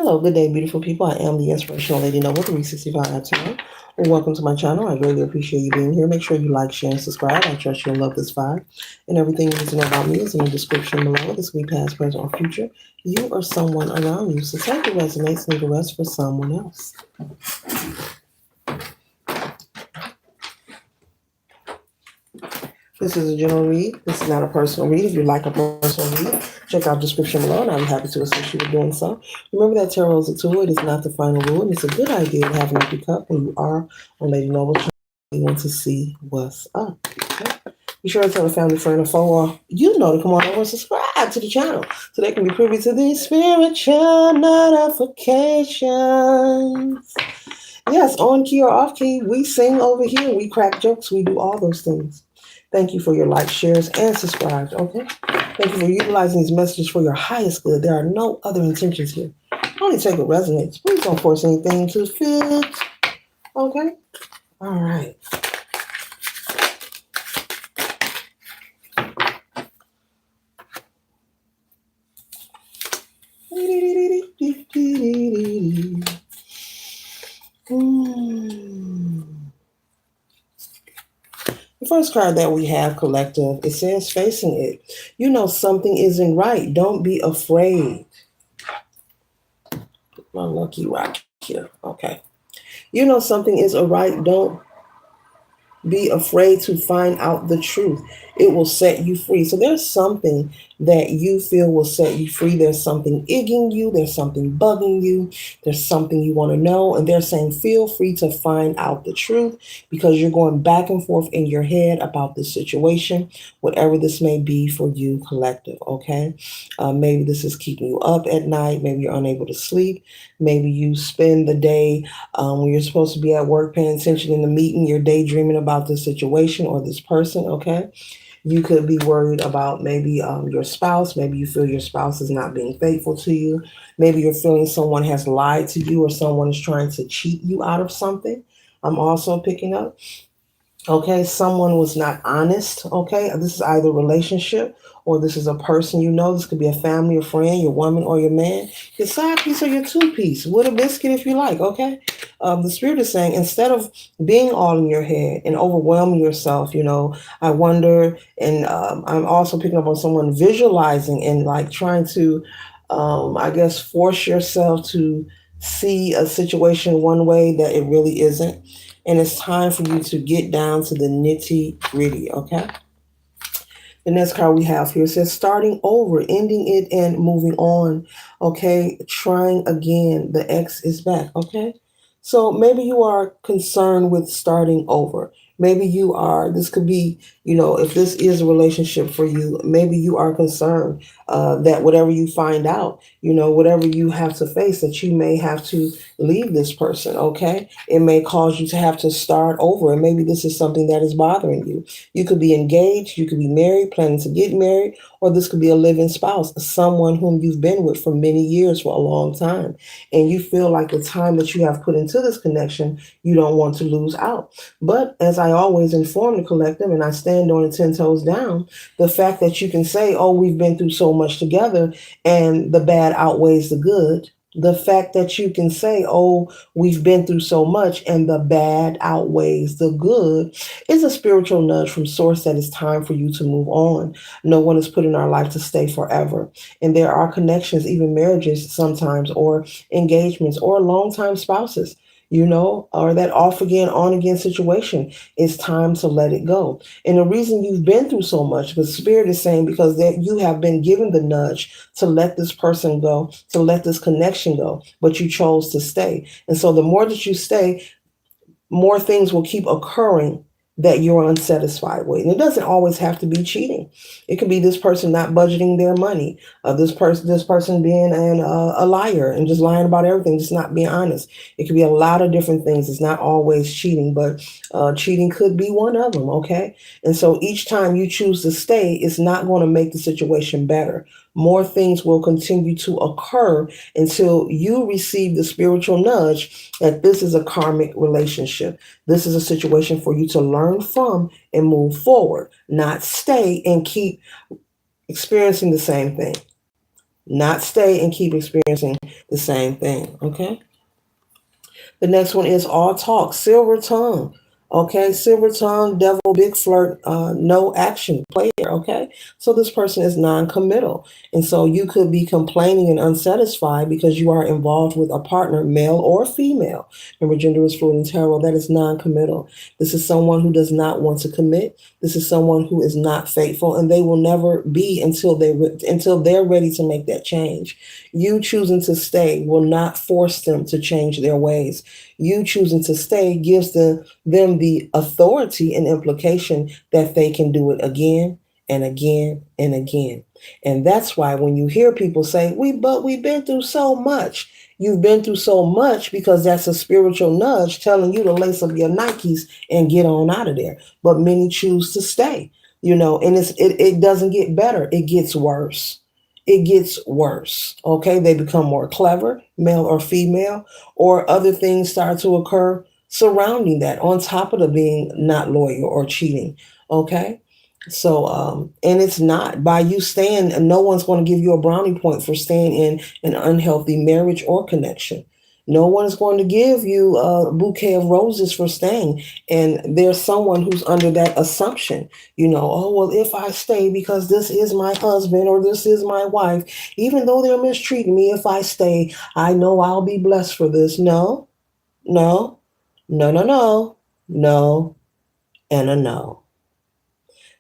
Hello, good day, beautiful people. I am the Inspirational Lady Noble 365 time. Welcome to my channel. I greatly appreciate you being here. Make sure you like, share, and subscribe. I trust you'll love this vibe. And everything you need to know about me is in the description below. This week, past, present, or future. You or someone around you. So take what resonates, leave the rest for someone else. This is a general read. This is not a personal read. If you like a personal read, check out the description below, and I'll be happy to assist you with doing so. Remember that tarot is a tool. It is not the final rule, and it's a good idea to have an empty cup when you are on Lady Noble channel. You want to see what's up. Okay? Be sure to tell a family, friend, or foe, or you know to come on over and subscribe to the channel so they can be privy to these spiritual notifications. Yes, on key or off key, we sing over here, we crack jokes, we do all those things. Thank you for your likes, shares, and subscribes, okay? Thank you for utilizing these messages for your highest good. There are no other intentions here. Only take what resonates. Please don't force anything to fit, okay? All right. The first card that we have, collective, it says facing it. You know something isn't right. Don't be afraid. My lucky rock here. Okay. You know something is alright. Don't be afraid to find out the truth. It will set you free. So there's something that you feel will set you free. There's something igging you. There's something bugging you. There's something you want to know. And they're saying, feel free to find out the truth because you're going back and forth in your head about this situation, whatever this may be for you, collective. Okay. Maybe this is keeping you up at night. Maybe you're unable to sleep. Maybe you spend the day when you're supposed to be at work paying attention in the meeting, you're daydreaming about this situation or this person, okay? You could be worried about maybe your spouse. Maybe you feel your spouse is not being faithful to you. Maybe you're feeling someone has lied to you or someone is trying to cheat you out of something. I'm also picking up. Okay, someone was not honest. Okay, this is either a relationship or this is a person you know. This could be a family, a friend, your woman, or your man. Your side piece or your two piece with a biscuit if you like. Okay, the spirit is saying instead of being all in your head and overwhelming yourself, I wonder, and I'm also picking up on someone visualizing and like trying to, I guess, force yourself to see a situation one way that it really isn't. And it's time for you to get down to the nitty gritty, okay? The next card we have here says starting over, ending it and moving on, okay? Trying again. The X is back, okay? So maybe you are concerned with starting over. Maybe you are, this could be, if this is a relationship for you, maybe you are concerned that whatever you find out, whatever you have to face, that you may have to leave this person, okay? It may cause you to have to start over. And maybe this is something that is bothering you. You could be engaged, you could be married, planning to get married, or this could be a living spouse, someone whom you've been with for many years, for a long time. And you feel like the time that you have put into this connection, you don't want to lose out. But as I always inform the collective, and I stand on it 10 toes down, the fact that you can say, oh, we've been through so much together and the bad outweighs the good. The fact that you can say, oh, we've been through so much and the bad outweighs the good is a spiritual nudge from source that it's time for you to move on. No one is put in our life to stay forever. And there are connections, even marriages sometimes, or engagements, or long-time spouses, or that off again, on again situation. It's time to let it go. And the reason you've been through so much, the spirit is saying because that you have been given the nudge to let this person go, to let this connection go, but you chose to stay. And so the more that you stay, more things will keep occurring that you're unsatisfied with. And it doesn't always have to be cheating. It could be this person not budgeting their money, this person being a liar and just lying about everything, just not being honest. It could be a lot of different things. It's not always cheating, but cheating could be one of them, okay? And so each time you choose to stay, it's not going to make the situation better. More things will continue to occur until you receive the spiritual nudge that this is a karmic relationship. This is a situation for you to learn from and move forward, not stay and keep experiencing the same thing. not stay and keep experiencing the same thing. Okay. The next one is all talk, silver tongue. Okay, silver tongue, devil, big flirt, no action player. Okay, so this person is non-committal, and so you could be complaining and unsatisfied because you are involved with a partner, male or female. Remember, gender is fluid in tarot. That is non-committal. This is someone who does not want to commit. This is someone who is not faithful, and they will never be until they're ready to make that change. You choosing to stay will not force them to change their ways. You choosing to stay gives them the authority and implication that they can do it again and again and again. And that's why when you hear people say, we've been through so much. You've been through so much because that's a spiritual nudge telling you to lace up your Nikes and get on out of there. But many choose to stay, and it doesn't get better. It gets worse. It gets worse. Okay. They become more clever, male or female, or other things start to occur surrounding that on top of the being not loyal or cheating. Okay. So, and it's not by you staying, and no one's going to give you a brownie point for staying in an unhealthy marriage or connection. No one is going to give you a bouquet of roses for staying. And there's someone who's under that assumption, oh, well, if I stay because this is my husband or this is my wife, even though they're mistreating me, if I stay, I know I'll be blessed for this. No, no, no, no, no, no, and a no.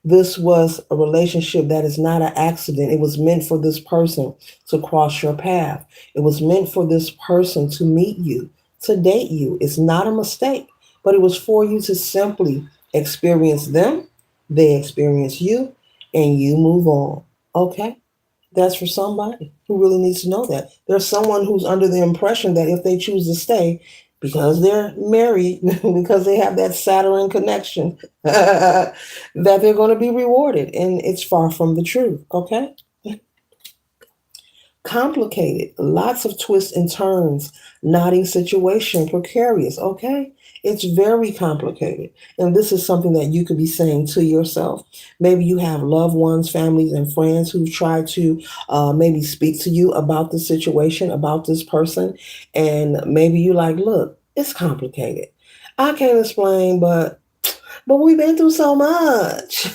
This was a relationship that is not an accident. It was meant for this person to cross your path. It was meant for this person to meet you, to date you. It's not a mistake, but it was for you to simply experience them, they experience you, and you move on. Okay? That's for somebody who really needs to know that. There's someone who's under the impression that if they choose to stay, because they're married, because they have that Saturn connection, that they're going to be rewarded. And it's far from the truth. Okay? Complicated, lots of twists and turns, knotting situation, precarious. Okay? It's very complicated. And this is something that you could be saying to yourself. Maybe you have loved ones, families, and friends who've tried to maybe speak to you about the situation, about this person. And maybe you like, look, it's complicated. I can't explain, but we've been through so much.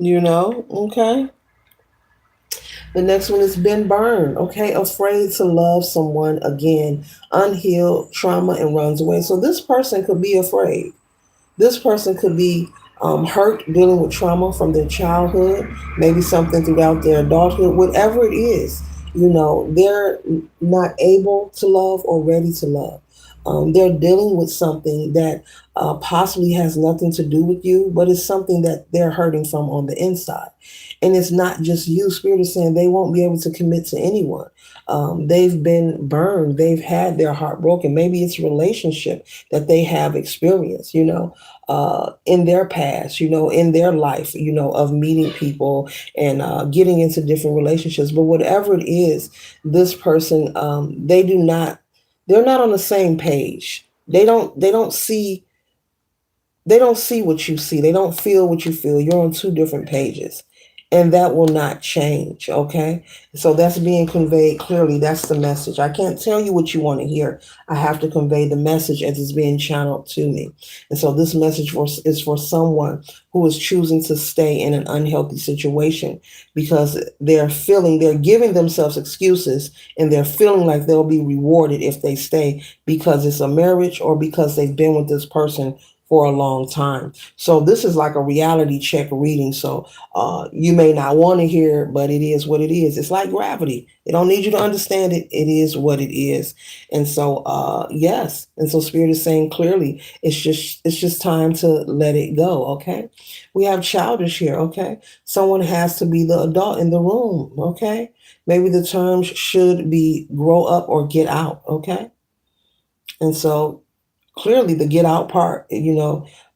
Okay? The next one is been burned, okay? Afraid to love someone again, unhealed trauma and runs away. So this person could be afraid. This person could be hurt, dealing with trauma from their childhood, maybe something throughout their adulthood, whatever it is. They're not able to love or ready to love. They're dealing with something that possibly has nothing to do with you, but it's something that they're hurting from on the inside. And it's not just you. Spirit is saying they won't be able to commit to anyone. They've been burned. They've had their heart broken. Maybe it's a relationship that they have experienced, in their past, in their life, of meeting people and getting into different relationships. But whatever it is, this person, they're not on the same page. They don't see what you see. They don't feel what you feel. You're on two different pages. And that will not change, okay? So that's being conveyed clearly. That's the message. I can't tell you what you want to hear. I have to convey the message as it's being channeled to me. And so this message is for someone who is choosing to stay in an unhealthy situation because they're giving themselves excuses and they're feeling like they'll be rewarded if they stay because it's a marriage or because they've been with this person for a long time. So this is like a reality check reading. So you may not want to hear it, but it is what it is. It's like gravity. It don't need you to understand it. It is what it is. And so yes. And so Spirit is saying clearly, it's just time to let it go. Okay. We have childish here. Okay. Someone has to be the adult in the room. Okay. Maybe the terms should be grow up or get out. Okay. And so clearly the get out part,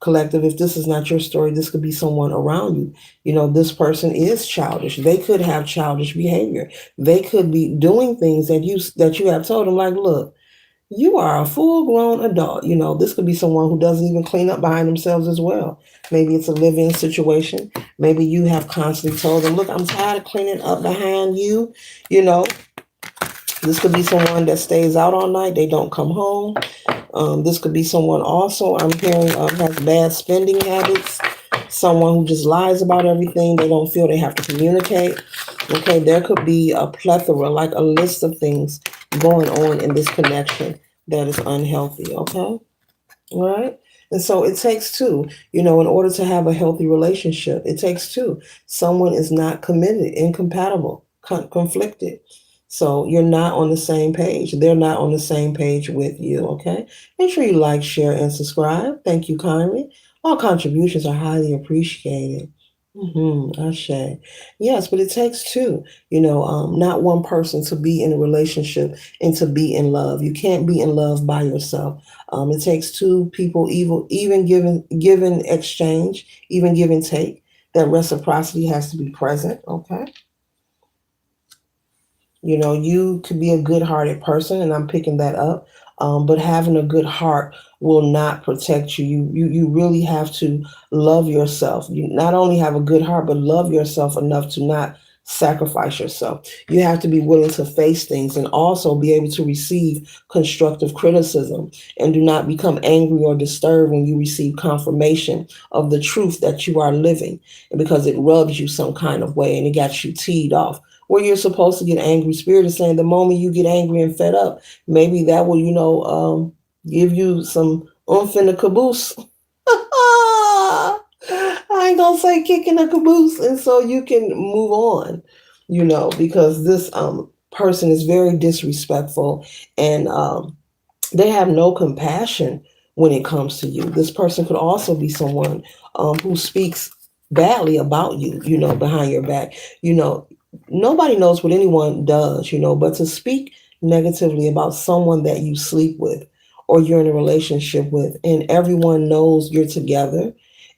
collective, if this is not your story, this could be someone around you. This person is childish. They could have childish behavior. They could be doing things that you have told them, like, look, you are a full grown adult. This could be someone who doesn't even clean up behind themselves as well. Maybe it's a live-in situation. Maybe you have constantly told them, look, I'm tired of cleaning up behind you. You know, this could be someone that stays out all night. They don't come home. This could be someone also I'm hearing has bad spending habits. Someone who just lies about everything. They don't feel they have to communicate. Okay, there could be a plethora, like a list of things going on in this connection that is unhealthy. Okay. Right? And so it takes two, in order to have a healthy relationship, it takes two. Someone is not committed, incompatible, conflicted. So you're not on the same page. They're not on the same page with you, okay? Make sure you like, share, and subscribe. Thank you kindly. All contributions are highly appreciated. Ashe. Yes, but it takes two, not one person to be in a relationship and to be in love. You can't be in love by yourself. It takes two people, even given exchange, even give and take. That reciprocity has to be present. Okay. You could be a good-hearted person, and I'm picking that up. But having a good heart will not protect you. You really have to love yourself. You not only have a good heart, but love yourself enough to not sacrifice yourself. You have to be willing to face things and also be able to receive constructive criticism, and do not become angry or disturbed when you receive confirmation of the truth that you are living, and because it rubs you some kind of way and it got you teed off where you're supposed to get angry. Spirit is saying the moment you get angry and fed up, maybe that will, give you some oomph in the caboose. I ain't gonna say kicking a caboose, and so you can move on, because this person is very disrespectful, and they have no compassion when it comes to you. This person could also be someone who speaks badly about you, behind your back. Nobody knows what anyone does, but to speak negatively about someone that you sleep with or you're in a relationship with and everyone knows you're together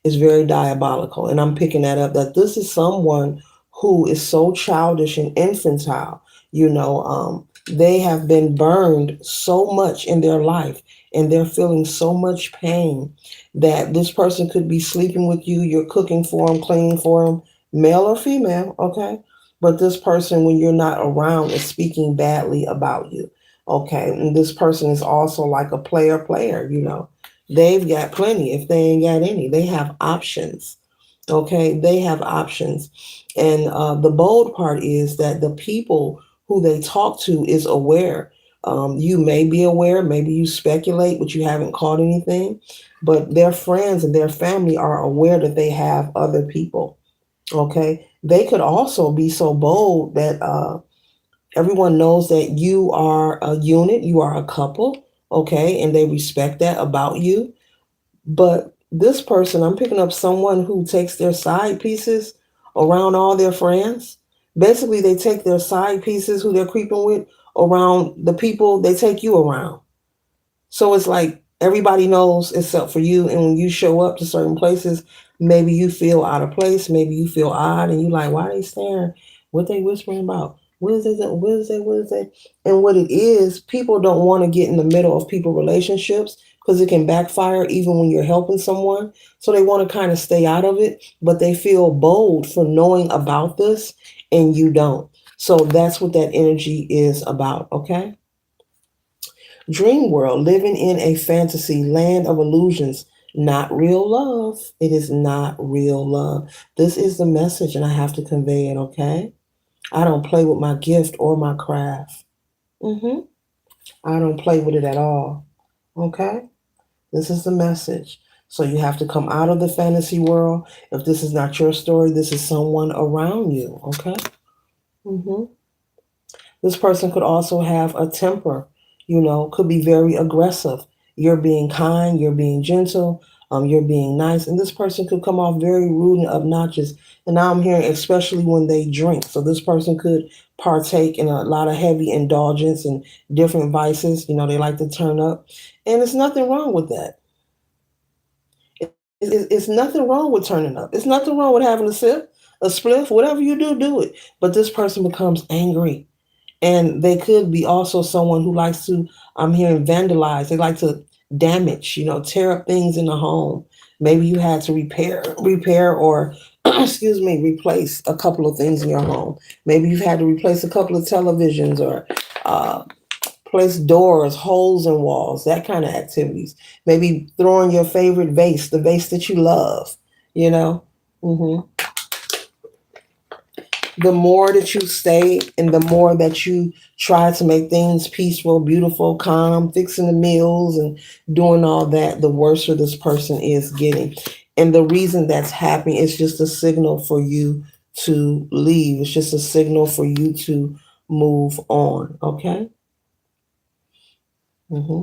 is very diabolical. And I'm picking that up, that this is someone who is so childish and infantile. They have been burned so much in their life and they're feeling so much pain that this person could be sleeping with you. You're cooking for them, cleaning for them, male or female, okay? But this person, when you're not around, is speaking badly about you, okay? And this person is also like a player. They've got plenty if they ain't got any. They have options, okay? They have options. And the bold part is that the people who they talk to is aware. You may be aware, maybe you speculate, but you haven't caught anything. But their friends and their family are aware that they have other people. Okay. They could also be so bold that everyone knows that you are a unit, you are a couple. Okay. And they respect that about you. But this person, I'm picking up someone who takes their side pieces around all their friends. Basically, they take their side pieces who they're creeping with around the people they take you around. So it's like everybody knows except for you. And when you show up to certain places, maybe you feel out of place, maybe you feel odd, and you like, why are they staring? What they whispering about? What is it? What is it? What is it? And what it is, people don't want to get in the middle of people relationships because it can backfire even when you're helping someone. So they want to kind of stay out of it, but they feel bold for knowing about this and you don't. So that's what that energy is about, okay? Dream world, living in a fantasy land of illusions, not real love. It is not real love. This is the message, and I have to convey it, okay? I don't play with my gift or my craft. hmm I don't play with it at all, okay? This is the message. So you have to come out of the fantasy world. If this is not your story, this is someone around you, okay? hmm This person could also have a temper, could be very aggressive. You're being kind, you're being gentle, you're being nice, and this person could come off very rude and obnoxious. And now I'm hearing, especially when they drink. So this person could partake in a lot of heavy indulgence and different vices. They like to turn up. And there's nothing wrong with that. It's nothing wrong with turning up. It's nothing wrong with having a sip, a spliff, whatever you do, do it. But this person becomes angry, and they could be also someone who likes to, I'm hearing, vandalize. They like to damage, tear up things in the home. Maybe you had to repair or excuse me, replace a couple of things in your home. Maybe you've had to replace a couple of televisions or uh, place doors, holes in walls, that kind of activities. Maybe throwing your favorite vase, the vase that you love, you know. hmm The more that you stay and the more that you try to make things peaceful, beautiful, calm, fixing the meals and doing all that, the worse this person is getting. And the reason that's happening is just a signal for you to leave. It's just a signal for you to move on. Okay. hmm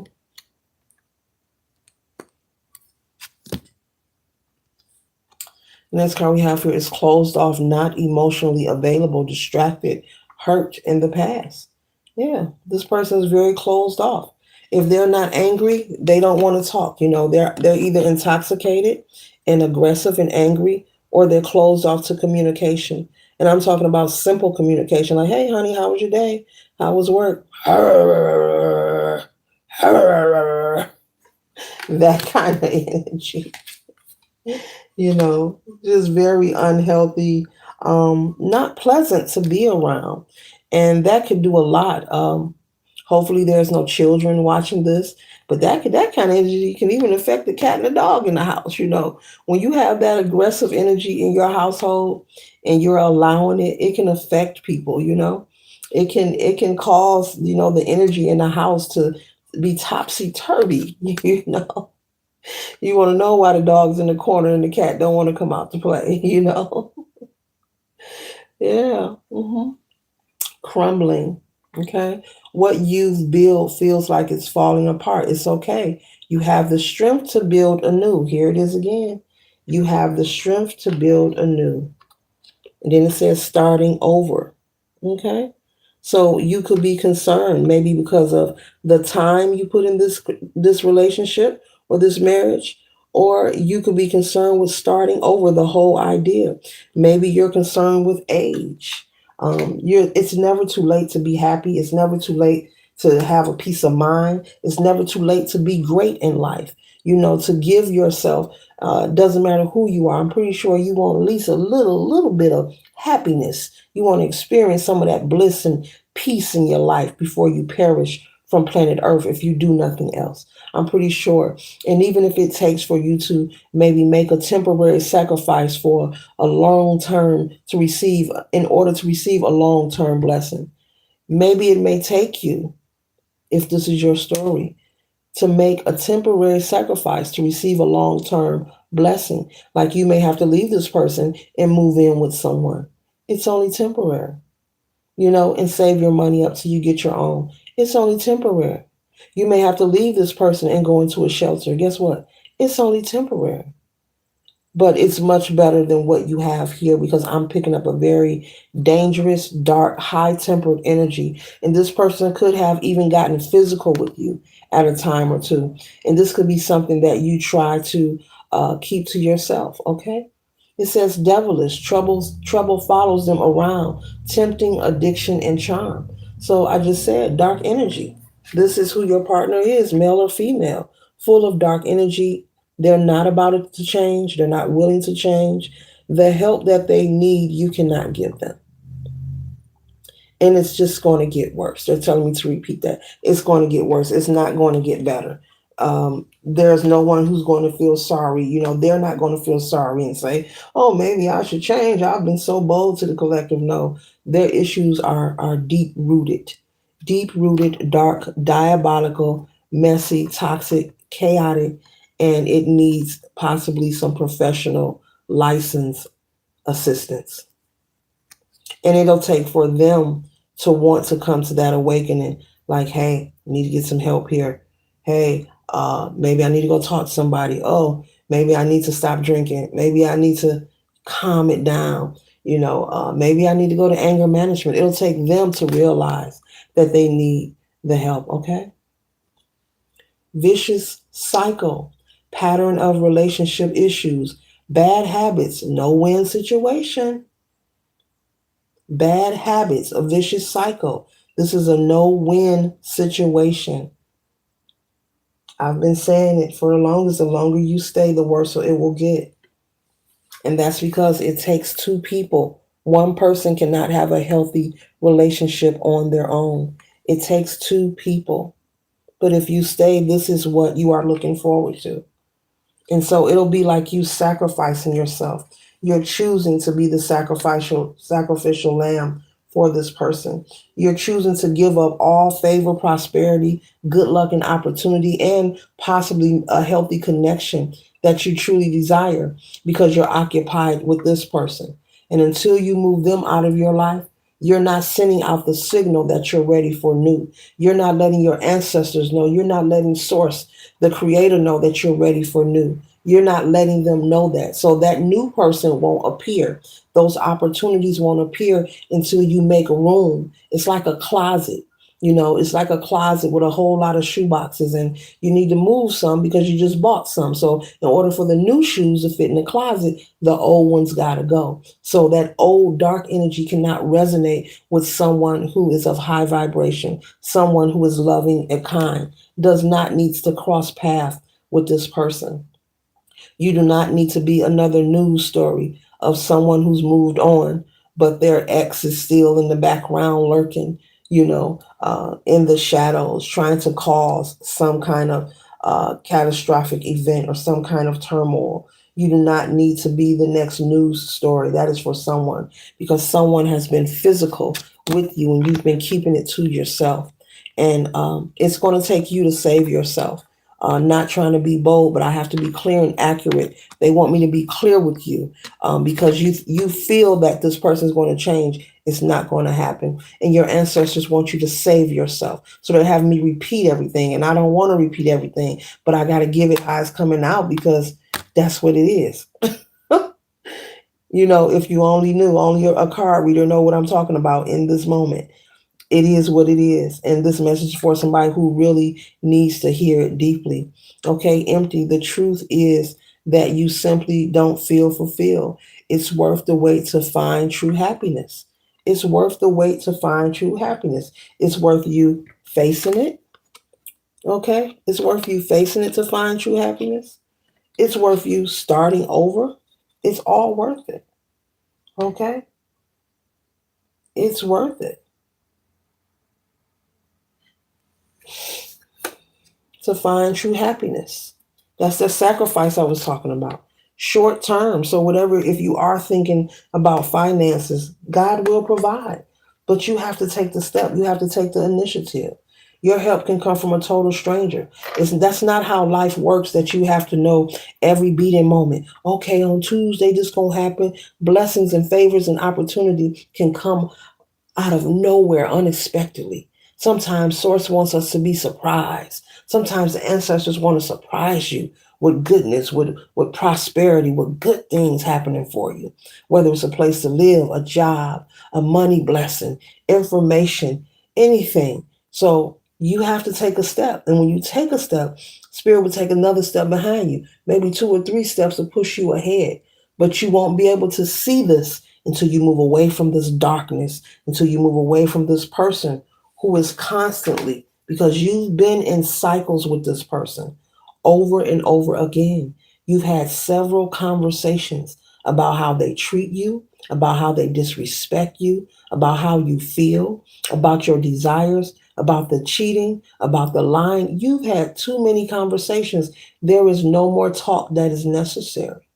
The next card we have here is closed off, not emotionally available, distracted, hurt in the past. Yeah, this person is very closed off. If they're not angry, they don't want to talk. They're either intoxicated and aggressive and angry, or they're closed off to communication. And I'm talking about simple communication, like, "Hey, honey, how was your day? How was work?" That kind of energy. Just very unhealthy, not pleasant to be around. And that could do a lot. Hopefully there's no children watching this, but that kind of energy can even affect the cat and the dog in the house. When you have that aggressive energy in your household and you're allowing it, it can affect people. It can cause, the energy in the house to be topsy turvy, you know. You want to know why the dog's in the corner and the cat don't want to come out to play, you know? Yeah. Crumbling. Okay. What you've built feels like it's falling apart. It's okay. You have the strength to build anew. Here it is again. You have the strength to build anew. And then it says starting over. Okay. So you could be concerned maybe because of the time you put in this relationship or this marriage, or you could be concerned with starting over the whole idea. Maybe you're concerned with age. It's never too late to be happy. It's never too late to have a peace of mind. It's never too late to be great in life. To give yourself. Doesn't matter who you are. I'm pretty sure you want at least a little bit of happiness. You want to experience some of that bliss and peace in your life before you perish from planet Earth if you do nothing else. I'm pretty sure. And even if it takes for you to maybe make a temporary sacrifice for a long term to receive, in order to receive a long term blessing, maybe it may take you, if this is your story, to make a temporary sacrifice to receive a long term blessing. Like you may have to leave this person and move in with someone. It's only temporary, and save your money up till you get your own. It's only temporary. You may have to leave this person and go into a shelter. Guess what? It's only temporary. But it's much better than what you have here, because I'm picking up a very dangerous, dark, high tempered energy. And this person could have even gotten physical with you at a time or two. And this could be something that you try to keep to yourself, okay? It says devilish, trouble follows them around, tempting, addiction, and charm. So I just said dark energy. This is who your partner is, male or female, full of dark energy. They're not about it to change. They're not willing to change. The help that they need, you cannot give them. And it's just going to get worse. They're telling me to repeat that. It's going to get worse. It's not going to get better. There's no one who's going to feel sorry. They're not going to feel sorry and say, "Oh, maybe I should change. I've been so bold," to the collective. No, their issues are deep rooted, dark, diabolical, messy, toxic, chaotic, and it needs possibly some professional license assistance. And it'll take for them to want to come to that awakening, like, "Hey, I need to get some help here. Hey, maybe I need to go talk to somebody. Oh, maybe I need to stop drinking. Maybe I need to calm it down. Maybe I need to go to anger management." It'll take them to realize that they need the help. Okay. Vicious cycle, pattern of relationship issues, bad habits, no win situation. Bad habits, a vicious cycle. This is a no-win situation. I've been saying it for the longest. The longer you stay, the worse it will get. And that's because it takes two people. One person cannot have a healthy relationship on their own. It takes two people. But if you stay, this is what you are looking forward to. And so it'll be like you sacrificing yourself. You're choosing to be the sacrificial lamb for this person. You're choosing to give up all favor, prosperity, good luck, and opportunity, and possibly a healthy connection that you truly desire because you're occupied with this person. And until you move them out of your life, you're not sending out the signal that you're ready for new. You're not letting your ancestors know. You're not letting Source, the Creator, know that you're ready for new. You're not letting them know that. So that new person won't appear. Those opportunities won't appear until you make room. It's like a closet. It's like a closet with a whole lot of shoe boxes, and you need to move some because you just bought some. So, in order for the new shoes to fit in the closet, the old ones got to go. So, that old dark energy cannot resonate with someone who is of high vibration, someone who is loving and kind, does not needs to cross path with this person. You do not need to be another news story of someone who's moved on, but their ex is still in the background lurking, in the shadows, trying to cause some kind of catastrophic event or some kind of turmoil. You do not need to be the next news story. That is for someone because someone has been physical with you and you've been keeping it to yourself. And it's going to take you to save yourself. Not trying to be bold, but I have to be clear and accurate. They want me to be clear with you because you feel that this person is going to change. It's not going to happen. And your ancestors want you to save yourself. So they're having me repeat everything. And I don't want to repeat everything, but I got to give it how it's coming out because that's what it is. If you only knew, only a card reader know what I'm talking about in this moment. It is what it is. And this message is for somebody who really needs to hear it deeply. Okay, empty. The truth is that you simply don't feel fulfilled. It's worth the wait to find true happiness. It's worth the wait to find true happiness. It's worth you facing it. Okay, it's worth you facing it to find true happiness. It's worth you starting over. It's all worth it. Okay, it's worth it to find true happiness. That's the sacrifice I was talking about. Short term. So, whatever, if you are thinking about finances, God will provide. But you have to take the step, you have to take the initiative. Your help can come from a total stranger. That's not how life works, that you have to know every beating moment. Okay, on Tuesday, this going to happen. Blessings and favors and opportunity can come out of nowhere unexpectedly. Sometimes Source wants us to be surprised. Sometimes the ancestors want to surprise you with goodness, with prosperity, with good things happening for you. Whether it's a place to live, a job, a money blessing, information, anything. So you have to take a step. And when you take a step, Spirit will take another step behind you, maybe 2 or 3 steps to push you ahead. But you won't be able to see this until you move away from this darkness, until you move away from this person who is constantly, because you've been in cycles with this person over and over again. You've had several conversations about how they treat you, about how they disrespect you, about how you feel, about your desires, about the cheating, about the lying. You've had too many conversations. There is no more talk that is necessary.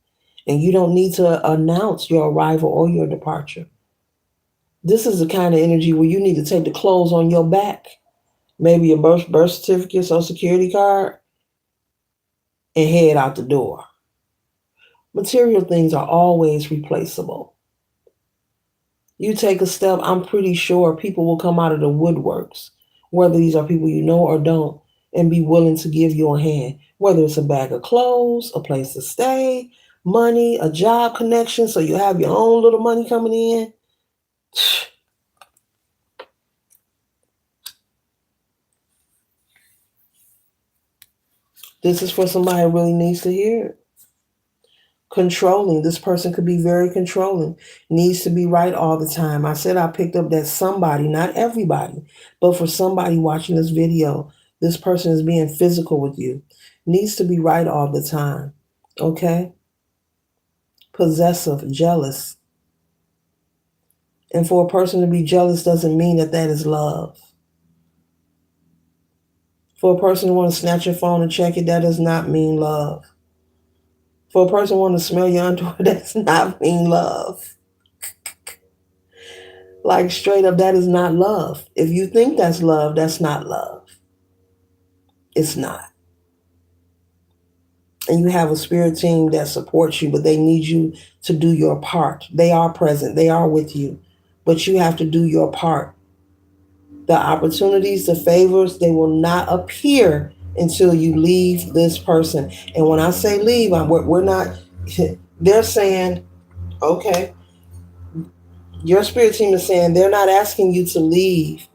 And you don't need to announce your arrival or your departure. This is the kind of energy where you need to take the clothes on your back, maybe your birth certificate, social security card, and head out the door. Material things are always replaceable. You take a step, I'm pretty sure people will come out of the woodworks, whether these are people you know or don't, and be willing to give you a hand, whether it's a bag of clothes, a place to stay, money, a job connection, so you have your own little money coming in. This is for somebody who really needs to hear it. Controlling. This person could be very controlling. Needs to be right all the time. I said I picked up that somebody, not everybody, but for somebody watching this video, this person is being physical with you. Needs to be right all the time. Okay? possessive, jealous. And for a person to be jealous doesn't mean that that is love. For a person to want to snatch your phone and check it, that does not mean love. For a person to want to smell your underwear, that does not mean love. Like straight up, that is not love. If you think that's love, that's not love. It's not. And you have a spirit team that supports you, but they need you to do your part. They are present, they are with you, but you have to do your part. The opportunities, the favors, they will not appear until you leave this person. And when I say leave, we're not, they're saying, okay, your spirit team is saying they're not asking you to leave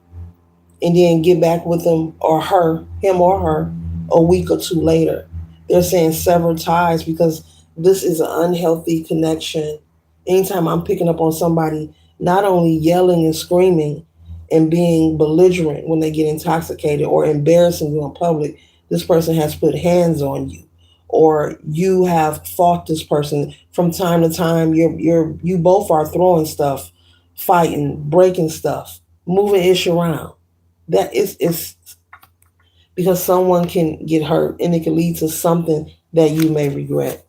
and then get back with them or her, him or her, a week or two later. They're saying sever ties because this is an unhealthy connection. Anytime I'm picking up on somebody not only yelling and screaming and being belligerent when they get intoxicated or embarrassing you in public, this person has put hands on you. Or you have fought this person from time to time. You both are throwing stuff, fighting, breaking stuff, moving ish around. That is because someone can get hurt and it can lead to something that you may regret.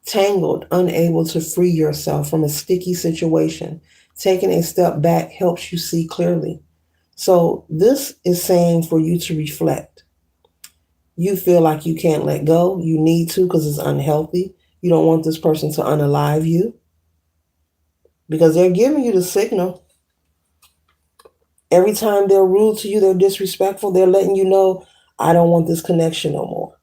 Tangled, unable to free yourself from a sticky situation. Taking a step back helps you see clearly. So, this is saying for you to reflect. You feel like you can't let go. You need to because it's unhealthy. You don't want this person to unalive you because they're giving you the signal. Every time they're rude to you, they're disrespectful, they're letting you know, I don't want this connection no more.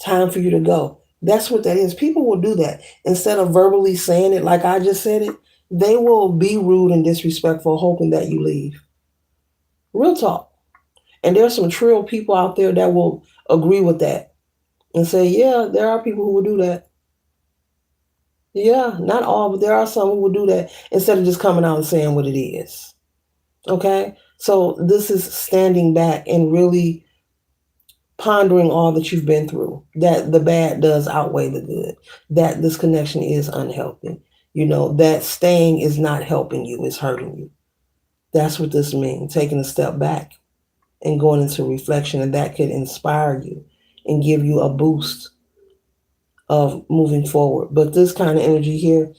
Time for you to go. That's what that is. People will do that. Instead of verbally saying it like I just said it, they will be rude and disrespectful, hoping that you leave. Real talk. And there's some trill people out there that will agree with that and say, yeah, there are people who will do that. Yeah, not all, but there are some who will do that instead of just coming out and saying what it is. Okay? So this is standing back and really pondering all that you've been through, that the bad does outweigh the good, that this connection is unhealthy, that staying is not helping you, it's hurting you. That's what this means, taking a step back and going into reflection, and that could inspire you and give you a boost of moving forward. But this kind of energy here,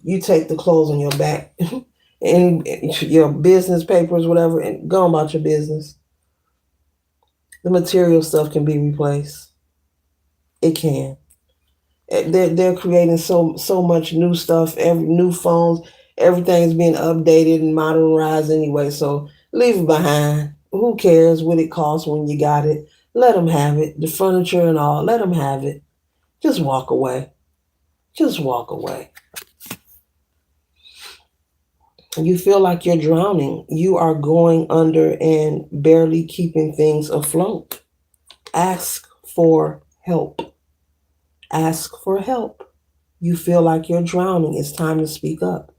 you take the clothes on your back and your business papers, whatever, and go about your business. The material stuff can be replaced. It can. They're creating so much new stuff, every new phones, everything's being updated and modernized anyway. So leave it behind. Who cares what it costs when you got it? Let them have it. The furniture and all, let them have it. Just walk away. Just walk away. You feel like you're drowning. You are going under and barely keeping things afloat. Ask for help. Ask for help. You feel like you're drowning. It's time to speak up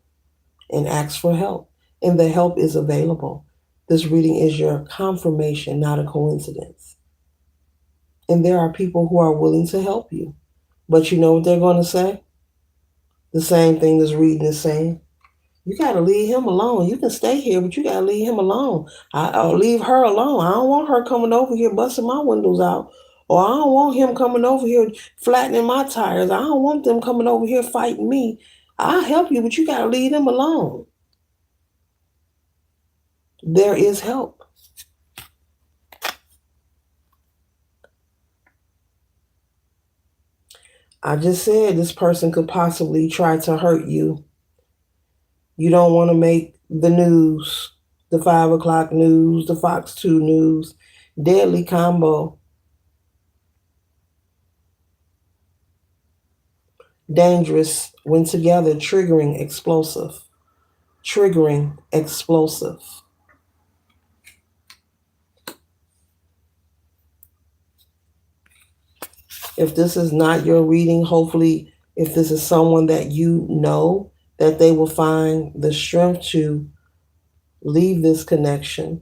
and ask for help. And the help is available. This reading is your confirmation, not a coincidence. And there are people who are willing to help you. But you know what they're going to say? The same thing this reading is saying. You got to leave him alone. You can stay here, but you got to leave him alone. I'll leave her alone. I don't want her coming over here busting my windows out. Or I don't want him coming over here flattening my tires. I don't want them coming over here fighting me. I'll help you, but you got to leave them alone. There is help. I just said this person could possibly try to hurt you. You don't want to make the news, the 5 o'clock news, the Fox 2 news. Deadly combo. Dangerous when together, triggering, explosive. Triggering, explosive. If this is not your reading, hopefully, if this is someone that you know, that they will find the strength to Leave this connection.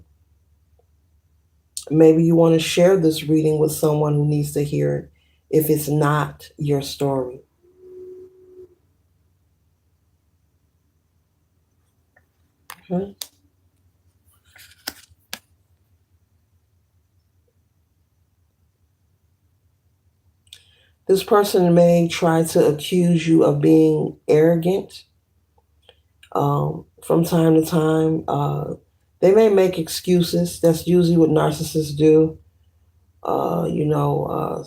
Maybe you want to share this reading with someone who needs to hear it if it's not your story. Okay? This person may try to accuse you of being arrogant from time to time. They may make excuses. That's usually what narcissists do. You know,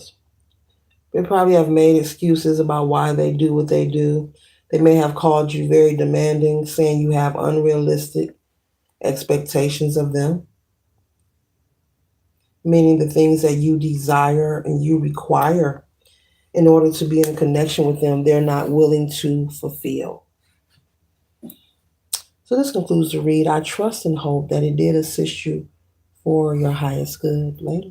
they probably have made excuses about why they do what they do. They may have called you very demanding, saying you have unrealistic expectations of them, meaning the things that you desire and you require in order to be in connection with them, they're not willing to fulfill. So this concludes the read. I trust and hope that it did assist you for your highest good. Later.